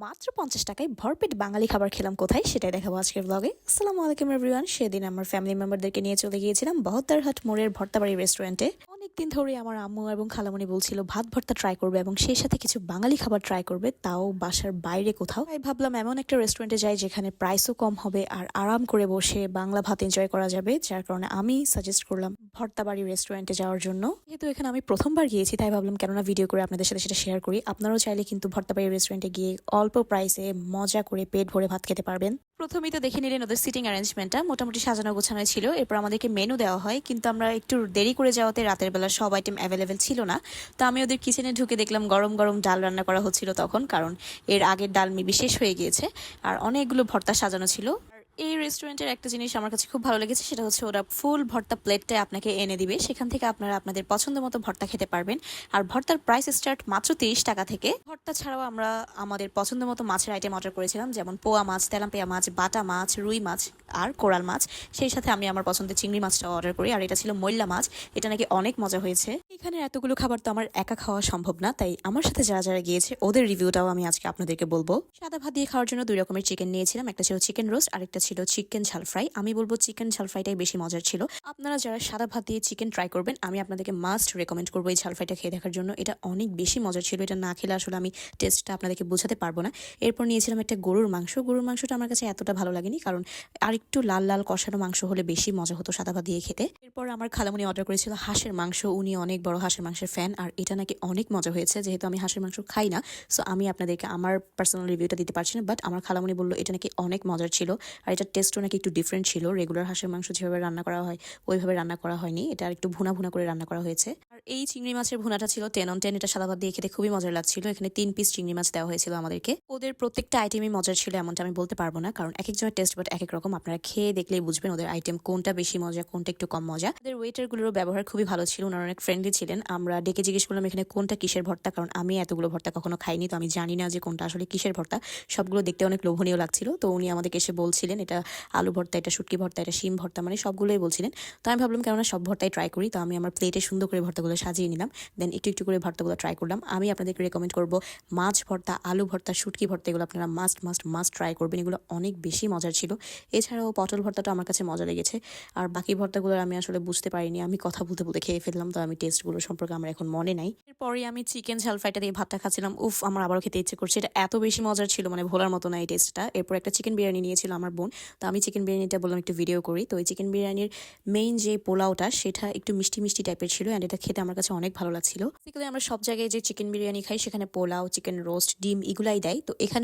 মাত্র ৫০ টাকায় ভরপেট বাঙালি খাবার খেলাম কোথায় সেটাই দেখাবো আজকের ব্লগে। আসসালামু আলাইকুম এভরিওয়ান। সেদিন আমার ফ্যামিলি মেম্বারদেরকে নিয়ে চলে গিয়েছিলাম বহদ্দারহাট মোড়ের ভর্তাবাড়ি রেস্টুরেন্টে। অনেকদিন ধরে আমার আম্মু এবং খালামণি বলছিল ভাত ভর্তা ট্রাই করবে এবং সেই সাথে কিছু বাঙালি খাবার ট্রাই করবে, তাও বাসার বাইরে কোথাও। তাই ভাবলাম এমন একটা রেস্টুরেন্টে যাই যেখানে প্রাইসও কম হবে আর আরাম করে বসে বাংলা ভাত এনজয় করা যাবে, যার কারণে আমি সাজেস্ট করলাম ভর্তাবাড়ি রেস্টুরেন্টে যাওয়ার জন্য। যেহেতু এখানে আমি প্রথমবার গিয়েছি তাই ভাবলাম কেননা ভিডিও করে আপনাদের সাথে সেটা শেয়ার করি। আপনারাও চাইলে কিন্তু ভর্তাবাড়ি রেস্টুরেন্টে গিয়ে অল্প প্রাইসে মজা করে পেট ভরে ভাত খেতে পারবেন। প্রথমেই তো দেখে নিলেন ওদের সিটিং অ্যারেঞ্জমেন্টটা মোটামুটি সাজানো গোছানো ছিল। এরপর আমাদেরকে মেনু দেওয়া হয়, কিন্তু আমরা একটু দেরি করে যাওয়াতে রাতের বেলা সব আইটেম অ্যাভেলেবেল ছিল না। তো আমি ওদের কিচেনে ঢুকে দেখলাম গরম গরম ডাল রান্না করা হচ্ছিল তখন, কারণ এর আগের ডাল মেবি শেষ হয়ে গিয়েছে। আর অনেকগুলো ভর্তা সাজানো ছিল। এই রেস্টুরেন্টের একটা জিনিস আমার কাছে খুব ভালো লেগেছে, সেটা হচ্ছে ওরা ফুল ভর্তা প্লেটটা আপনাকে এনে দিবে, সেখান থেকে আপনারা আপনাদের পছন্দ মতো ভর্তা খেতে পারবেন। আর ভর্তার প্রাইস স্টার্ট মাত্র 30 টাকা থেকে। ভর্তা ছাড়াও আমরা আমাদের পছন্দ মতো মাছের আইটেম অর্ডার করেছিলাম, যেমন পোয়া মাছ, তেলাপিয়া মাছ, বাটা মাছ, রুই মাছ আর কোরাল মাছ। সেই সাথে আমি আমার পছন্দের চিংড়ি মাছটাও অর্ডার করি, আর এটা ছিল মৈল্লা মাছ। এটা নাকি অনেক মজা হয়েছে। এখানে এতগুলো খাবার তো আমার একা খাওয়া সম্ভব না, তাই আমার সাথে যারা যারা গিয়েছে ওদের রিভিউটাও আমি আজকে আপনাদেরকে বলবো। সাদা ভাত দিয়ে খাওয়ার জন্য 2 রকমের চিকেন নিয়েছিলাম, একটা ছিল চিকেন রোস্ট আর একটা ছিল চিকেন ঝাল ফ্রাই। আমি বলবো চিকেন ঝাল ফ্রাইটাই বেশি মজার ছিল। আপনারা যারা সাদা ভাত দিয়ে চিকেন ট্রাই করবেন, আমি আপনাদেরকে মাস্ট রেকমেন্ড করবো এই ঝাল ফ্রাইটা খেয়ে দেখার জন্য। এটা অনেক বেশি মজার ছিল, এটা না খেলে আসলে আমি টেস্টটা আপনাদেরকে বোঝাতে পারবো না। এরপর নিয়েছিলাম একটা গরুর মাংস। গরুর মাংসটা আমার কাছে এতটা ভালো লাগেনি, কারণ আরেকটু লাল লাল কষানো মাংস হলে বেশি মজা হতো সাদা ভাত দিয়ে খেতে। এরপর আমার খালামণি অর্ডার করেছিল হাঁসের মাংস। উনি অনেক বড় হাঁসের মাংসের ফ্যান, আর এটা নাকি অনেক মজা হয়েছে। যেহেতু আমি হাঁসের মাংস খাই না, সো আমি আপনাদেরকে আমার পার্সোনাল রিভিউটা দিতে পারছি না, বাট আমার খালামণি বললো এটা নাকি অনেক মজার ছিল। আর এটার টেস্টও নাকি একটু ডিফারেন্ট ছিল। রেগুলার হাঁসের মাংস যেভাবে রান্না করা হয় ওইভাবে রান্না করা হয়নি, এটা আর একটু ভুনা ভুনা করে রান্না করা হয়েছে। আর এই চিংড়ি মাছের ভুনাটা ছিল 10 on 10। এটা সাদা ভাত দিয়ে খেতে খুবই মজার লাগছিল। এখানে 3 পিস চিংড়ি মাছ দেওয়া হয়েছিল আমাদেরকে। ওদের প্রত্যেকটা আইটেমই মজার ছিল এমনটা আমি বলতে পারবো না, কারণ এক একজনের টেস্ট বাট এক এক রকম। আপনারা খেয়ে দেখলেই বুঝবেন ওদের আইটেম কোনটা বেশি মজা কোনটা একটু কম মজা। ওদের ওয়েটারগুলোর ব্যবহার খুবই ভালো ছিল, ওনারা অনেক ফ্রেন্ডলি ছিলেন। আমরা ডেকে জিজ্ঞেস করলাম এখানে কোনটা কিসের ভর্তা, কারণ আমি এতগুলো ভর্তা কখনো খাইনি, তো আমি জানি না যে কোনটা আসলে কিসের ভর্তা। সবগুলো দেখতে অনেক লোভনীয় লাগছিল। তো উনি আমাদেরকে এসে বলছিলেন এটা আলু ভর্তা, এটা শুটকি ভর্তা, এটা শিম ভর্তা, মানে সবগুলোই বলছিলেন। তো আমি ভাবলাম কেননা সব ভর্তাই ট্রাই করি। তো আমি আমার প্লেটে সুন্দর করে ভর্তাগুলো সাজিয়ে নিলাম, দেন একটু একটু করে ভর্তাগুলো ট্রাই করলাম। আমি আপনাদেরকে রেকমেন্ড করবো মাছ ভর্তা, আলু ভর্তা, শুটকি ভর্তা, এগুলো আপনারা মাস্ট ট্রাই করবেন। এগুলো অনেক বেশি মজার ছিল। এছাড়াও পটল ভর্তাটা আমার কাছে মজা লেগেছে। আর বাকি ভর্তাগুলো আমি আসলে বুঝতে পারিনি, আমি কথা বলতে বলতে খেয়ে ফেললাম, তো আমি টেস্টগুলো সম্পর্কে আমার এখন মনে নাই। এরপরে আমি চিকেন ঝাল ফ্রাইটা দিয়ে ভাতটা খাচ্ছিলাম। উফ, আমার আবারও খেতে ইচ্ছে করছে। এটা এত বেশি মজার ছিল, মানে ভোলার মতো না এই টেস্টটা। এরপর একটা চিকেন বিরিয়ানি নিয়েছিল আমার বোন, তো আমি চিকেন বিরিয়ানিটা বললাম একটু ভিডিও করি। তো ওই চিকেন বিরিয়ানির মেইন যে পোলাওটা সেটা একটু মিষ্টি মিষ্টি টাইপের ছিল, অ্যান্ড এটা খেতে আমার কাছে অনেক ভালো লাগছিল। বেসিক্যালি আমরা সব জায়গায় যে চিকেন বিরিয়ানি খাই সেখানে পোলাও, চিকেন রোস্ট, ডিম এগুলাই দেয়, তো এখানে